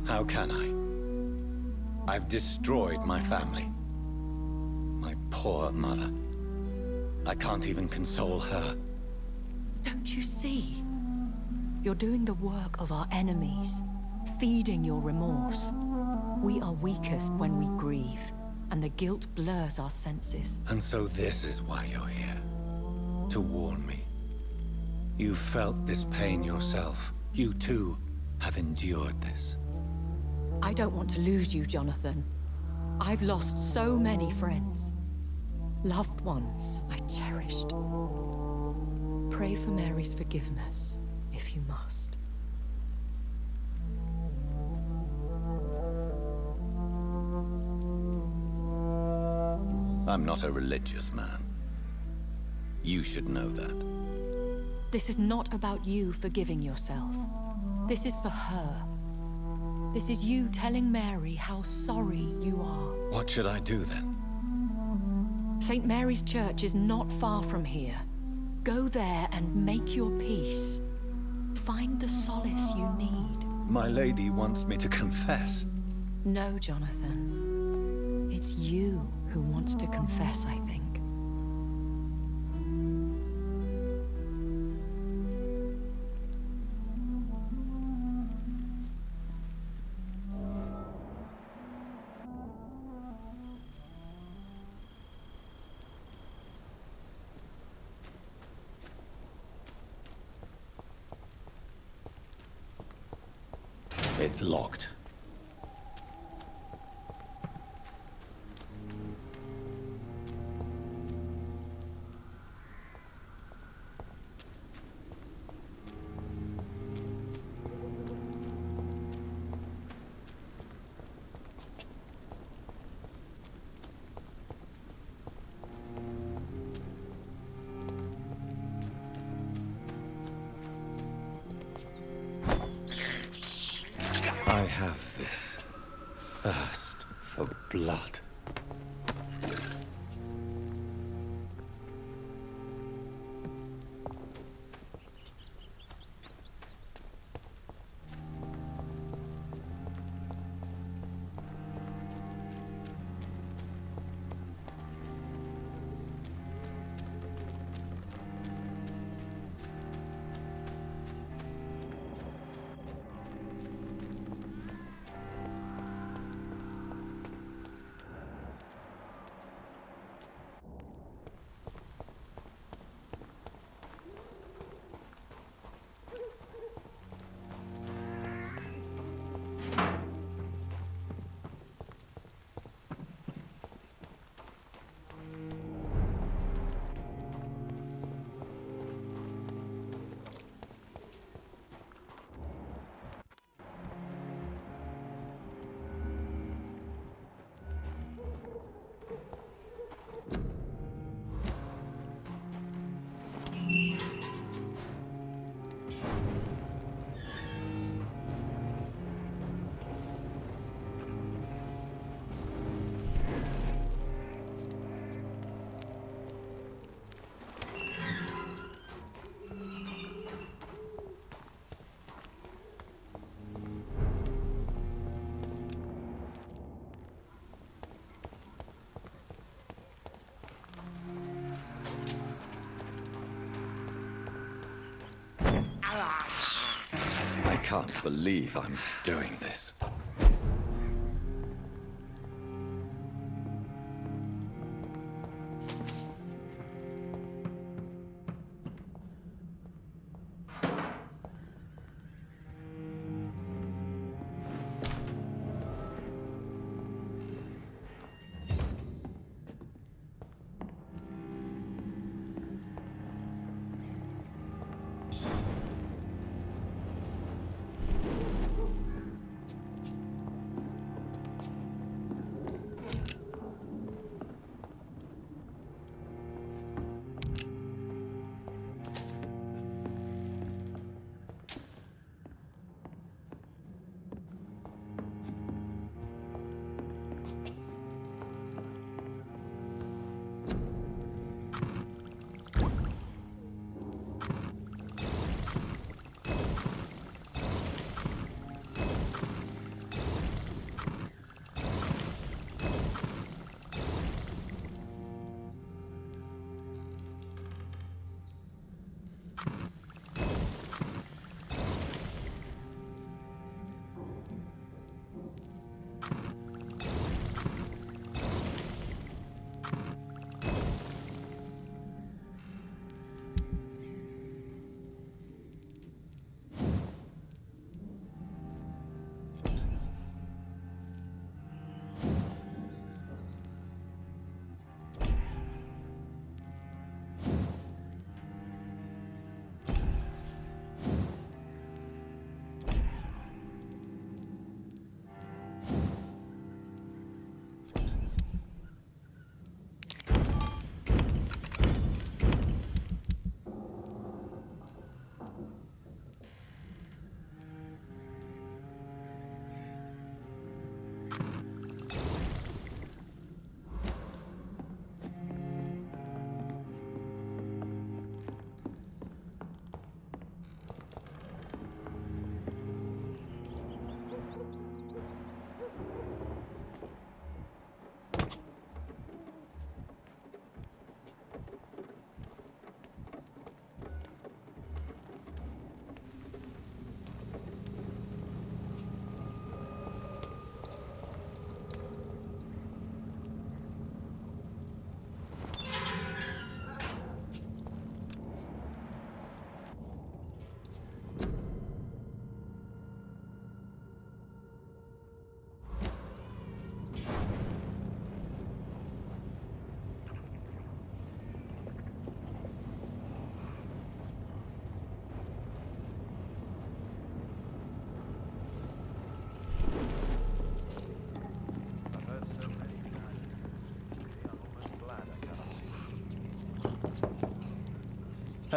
How can I? I've destroyed my family. My poor mother. I can't even console her. Don't you see? You're doing the work of our enemies, feeding your remorse. We are weakest when we grieve, and the guilt blurs our senses. And so this is why you're here. To warn me. You've felt this pain yourself. You too have endured this. I don't want to lose you, Jonathan. I've lost so many friends. Loved ones I cherished. Pray for Mary's forgiveness, if you must. I'm not a religious man. You should know that. This is not about you forgiving yourself. This is for her. This is you telling Mary how sorry you are. What should I do then? St. Mary's Church is not far from here. Go there and make your peace. Find the solace you need. My lady wants me to confess. No, Jonathan. It's you who wants to confess, I think. It's locked. I have this thirst for blood. I can't believe I'm doing this.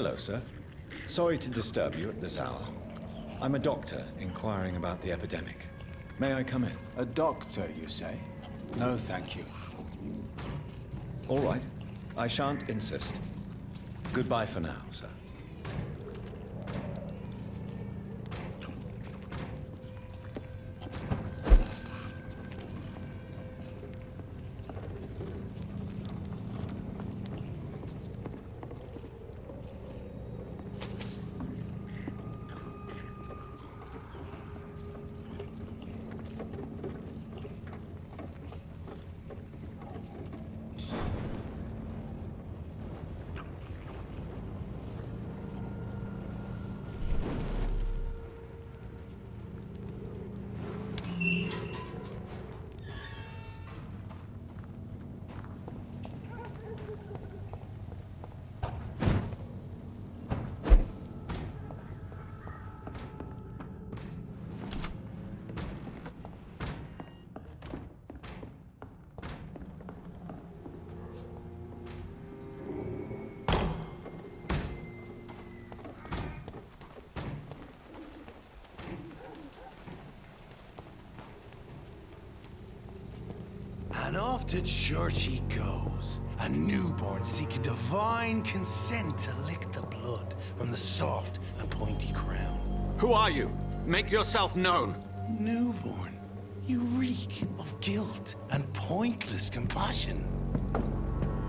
Hello, sir. Sorry to disturb you at this hour. I'm a doctor inquiring about the epidemic. May I come in? A doctor, you say? No, thank you. All right. I shan't insist. Goodbye for now, sir. And off to church he goes, a newborn seeking divine consent to lick the blood from the soft and pointy crown. Who are you? Make yourself known. Newborn, you reek of guilt and pointless compassion.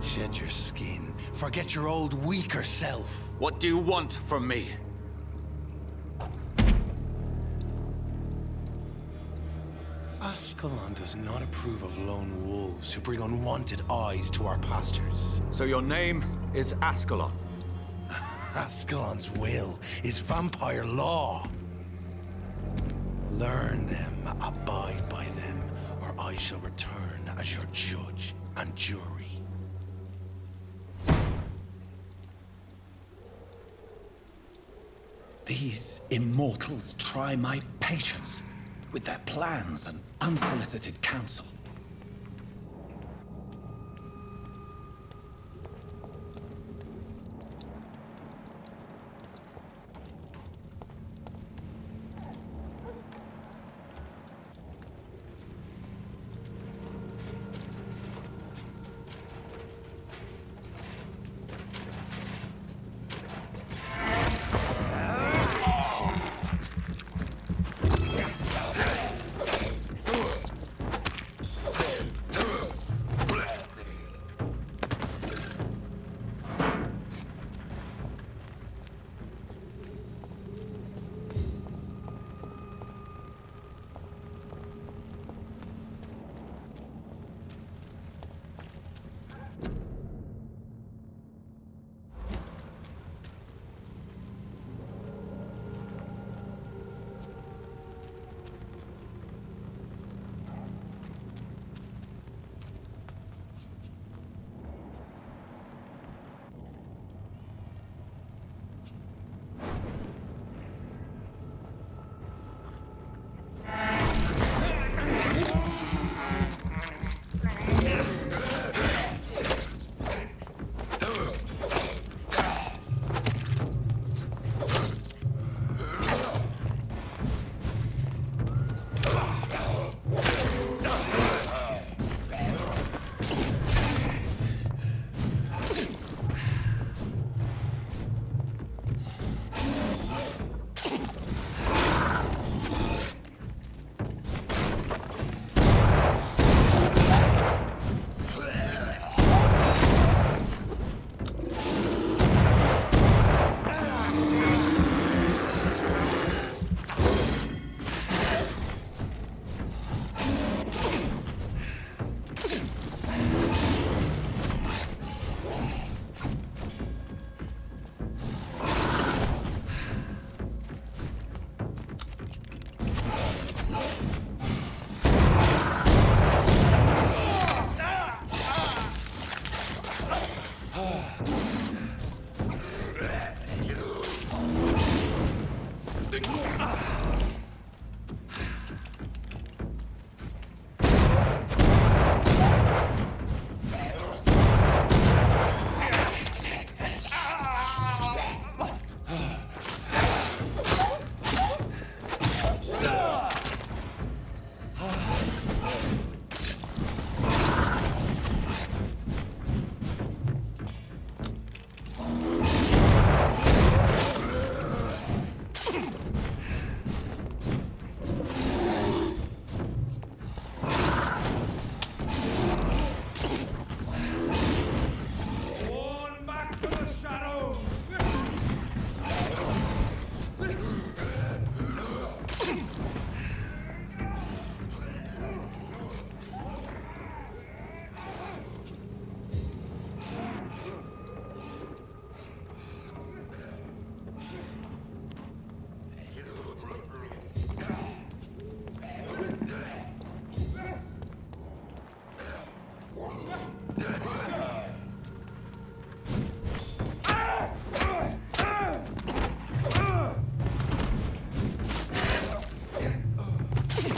Shed your skin, forget your old weaker self. What do you want from me? Ascalon does not approve of lone wolves who bring unwanted eyes to our pastures. So your name is Ascalon. Ascalon's will is vampire law. Learn them, abide by them, or I shall return as your judge and jury. These immortals try my patience with their plans and unsolicited counsel.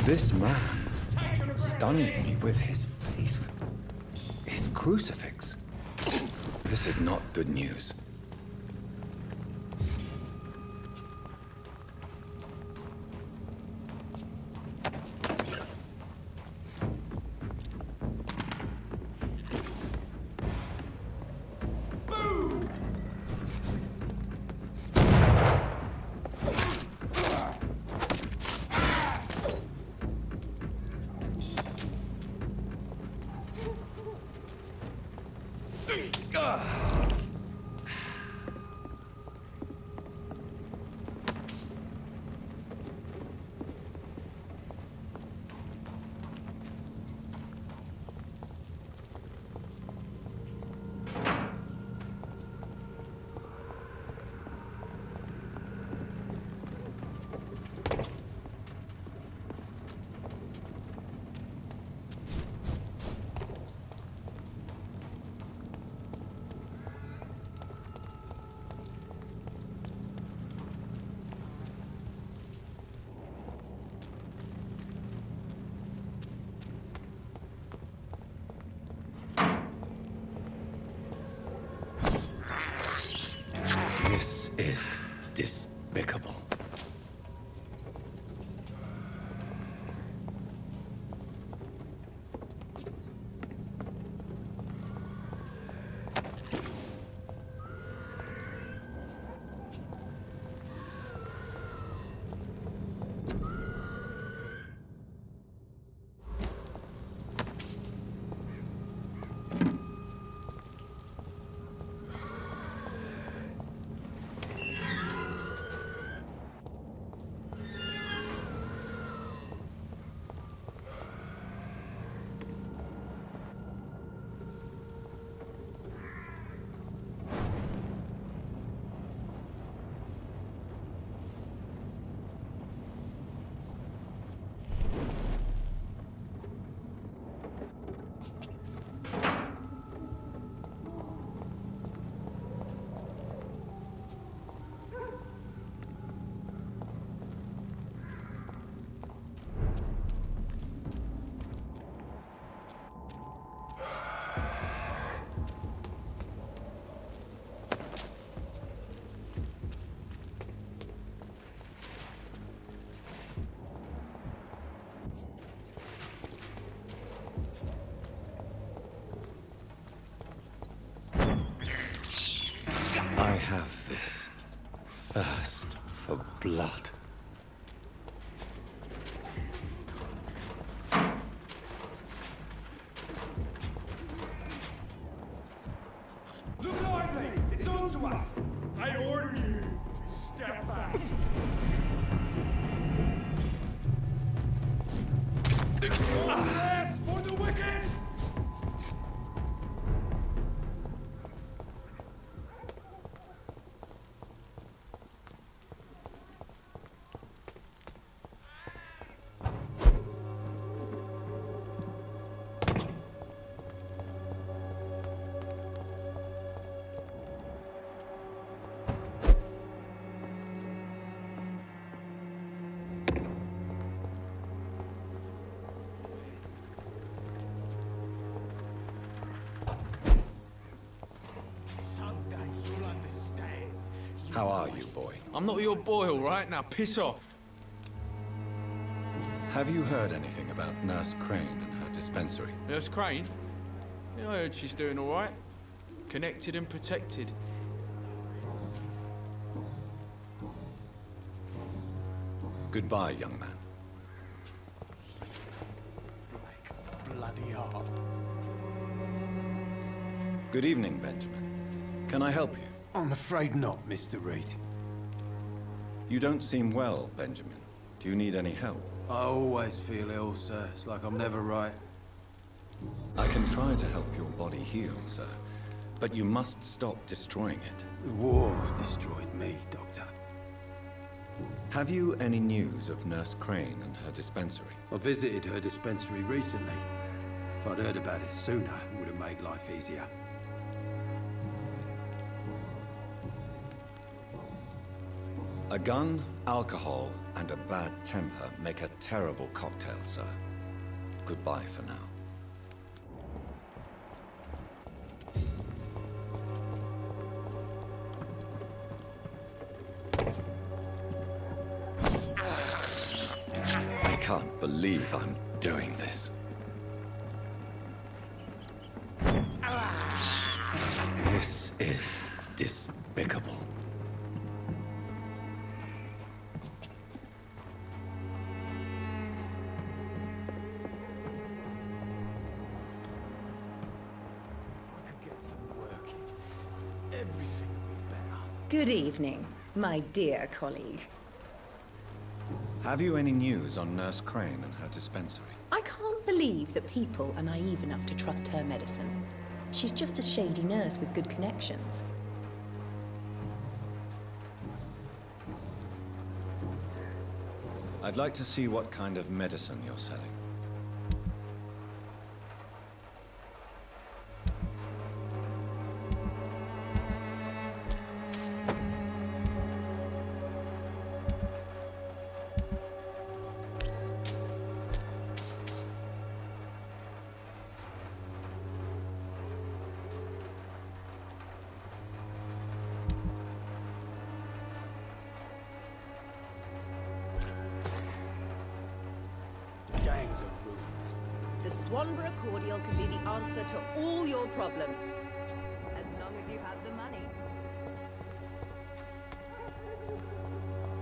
This man stunned me with his faith. His crucifix. This is not good news. This is despicable. I have this thirst for blood. Look lively! It's on to us! I order you to step back. Yes, for the wicked! How are you, boy? I'm not your boy, all right? Now piss off. Have you heard anything about Nurse Crane and her dispensary? Nurse Crane? Yeah, I heard she's doing all right. Connected and protected. Goodbye, young man. Bloody hell. Good evening, Benjamin. Can I help you? I'm afraid not, Mr. Reed. You don't seem well, Benjamin. Do you need any help? I always feel ill, sir. It's like I'm never right. I can try to help your body heal, sir. But you must stop destroying it. The war destroyed me, Doctor. Have you any news of Nurse Crane and her dispensary? I visited her dispensary recently. If I'd heard about it sooner, it would have made life easier. A gun, alcohol, and a bad temper make a terrible cocktail, sir. Goodbye for now. I can't believe I'm doing this. This is despicable. Good evening, my dear colleague. Have you any news on Nurse Crane and her dispensary? I can't believe that people are naive enough to trust her medicine. She's just a shady nurse with good connections. I'd like to see what kind of medicine you're selling. The Swanborough cordial can be the answer to all your problems. As long as you have the money.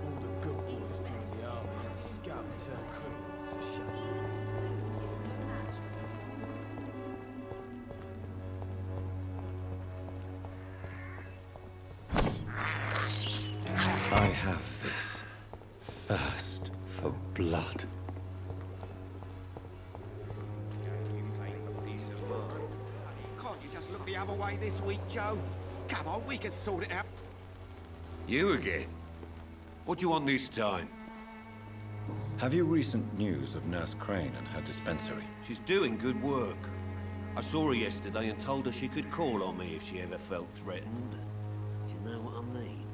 All the good boys drink the army and the scum turn criminals. A shame. I have this thirst for blood. Can't you just look the other way this week, Joe? Come on, we can sort it out. You again? What do you want this time? Have you recent news of Nurse Crane and her dispensary? She's doing good work. I saw her yesterday and told her she could call on me if she ever felt threatened. Do you know what I mean?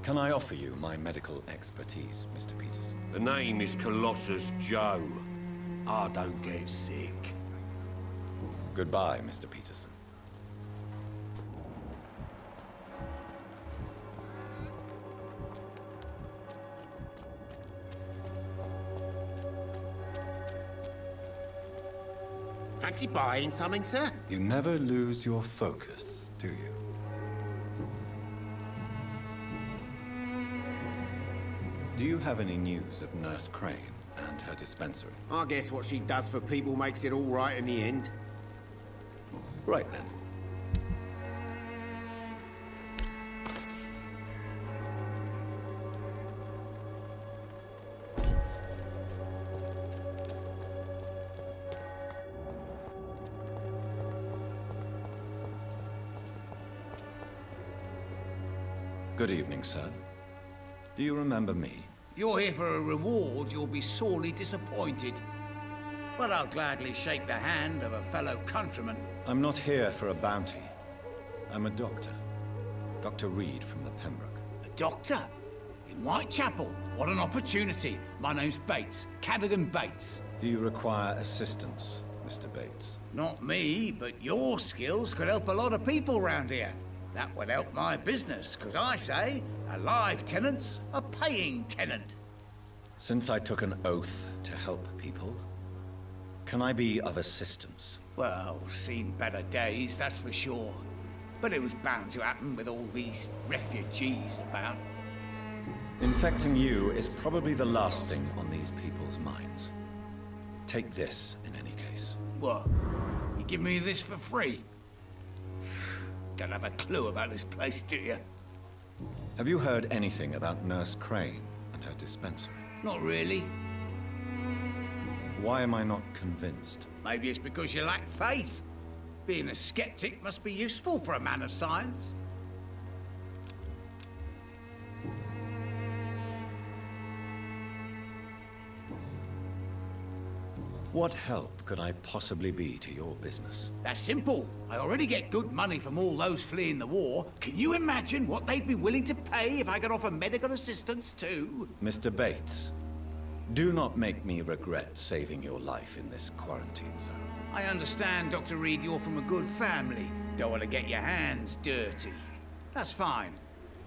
Can I offer you my medical expertise, Mr. Peterson? The name is Colossus Joe. I don't get sick. Goodbye, Mr. Peterson. Fancy buying something, sir? You never lose your focus, do you? Do you have any news of Nurse Crane and her dispensary? I guess what she does for people makes it all right in the end. Right then. Good evening, sir. Do you remember me? If you're here for a reward, you'll be sorely disappointed. But I'll gladly shake the hand of a fellow countryman. I'm not here for a bounty. I'm a doctor. Dr. Reed from the Pembroke. A doctor? In Whitechapel? What an opportunity. My name's Bates. Cadogan Bates. Do you require assistance, Mr. Bates? Not me, but your skills could help a lot of people round here. That would help my business, because I say, a live tenant's a paying tenant. Since I took an oath to help people, can I be of assistance? Well, seen better days, that's for sure. But it was bound to happen with all these refugees about. Infecting you is probably the last thing on these people's minds. Take this, in any case. What? You give me this for free? Don't have a clue about this place, do you? Have you heard anything about Nurse Crane and her dispensary? Not really. Why am I not convinced? Maybe it's because you lack faith. Being a skeptic must be useful for a man of science. What help could I possibly be to your business? That's simple. I already get good money from all those fleeing the war. Can you imagine what they'd be willing to pay if I could offer medical assistance too? Mr. Bates, do not make me regret saving your life in this quarantine zone. I understand, Dr. Reed, you're from a good family. Don't want to get your hands dirty. That's fine.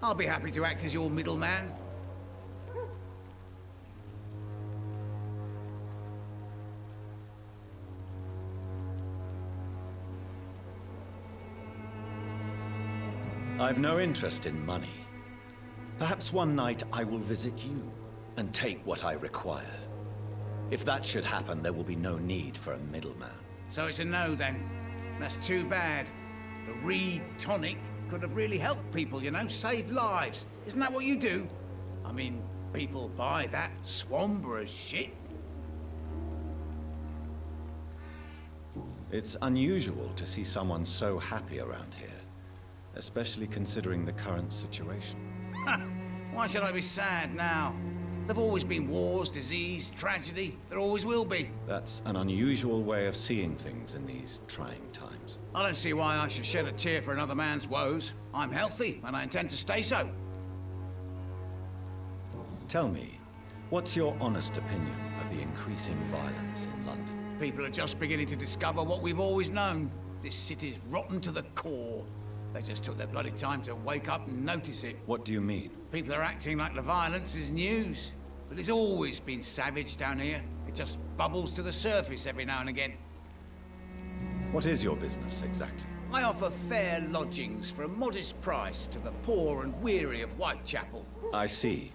I'll be happy to act as your middleman. I've no interest in money. Perhaps one night I will visit you and take what I require. If that should happen, there will be no need for a middleman. So it's a no, then. That's too bad. The Reed tonic could have really helped people, you know, save lives. Isn't that what you do? I mean, people buy that Swanborough shit. It's unusual to see someone so happy around here, especially considering the current situation. Why should I be sad now? There've always been wars, disease, tragedy. There always will be. That's an unusual way of seeing things in these trying times. I don't see why I should shed a tear for another man's woes. I'm healthy, and I intend to stay so. Tell me, what's your honest opinion of the increasing violence in London? People are just beginning to discover what we've always known. This city's rotten to the core. They just took their bloody time to wake up and notice it. What do you mean? People are acting like the violence is news. But it's always been savage down here. It just bubbles to the surface every now and again. What is your business, exactly? I offer fair lodgings for a modest price to the poor and weary of Whitechapel. I see.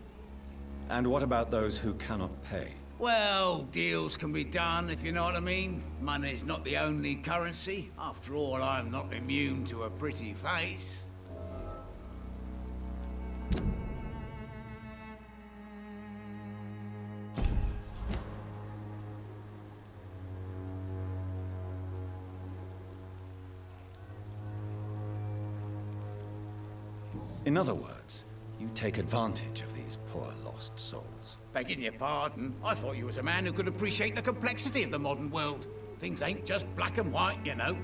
And what about those who cannot pay? Well, deals can be done, if you know what I mean. Money's not the only currency. After all, I'm not immune to a pretty face. In other words, you take advantage of these poor lost souls. Begging your pardon, I thought you was a man who could appreciate the complexity of the modern world. Things ain't just black and white, you know.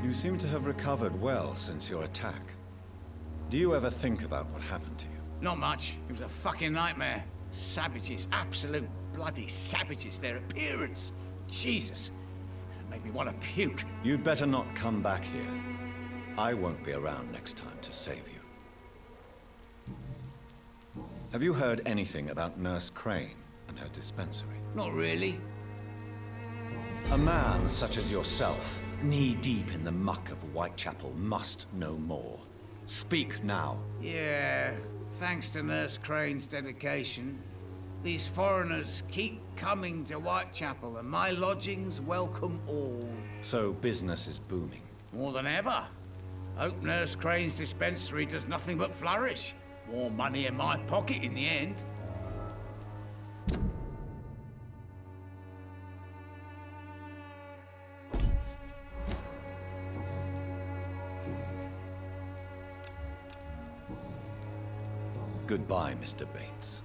You seem to have recovered well since your attack. Do you ever think about what happened to you? Not much. It was a fucking nightmare. Savages, absolute bloody savages. Their appearance. Jesus. It made me want to puke. You'd better not come back here. I won't be around next time to save you. Have you heard anything about Nurse Crane and her dispensary? Not really. A man such as yourself, knee-deep in the muck of Whitechapel, must know more. Speak now. Yeah, thanks to Nurse Crane's dedication. These foreigners keep coming to Whitechapel, and my lodgings welcome all. So business is booming. More than ever. Hope Nurse Crane's dispensary does nothing but flourish. More money in my pocket in the end. Goodbye, Mr. Bates.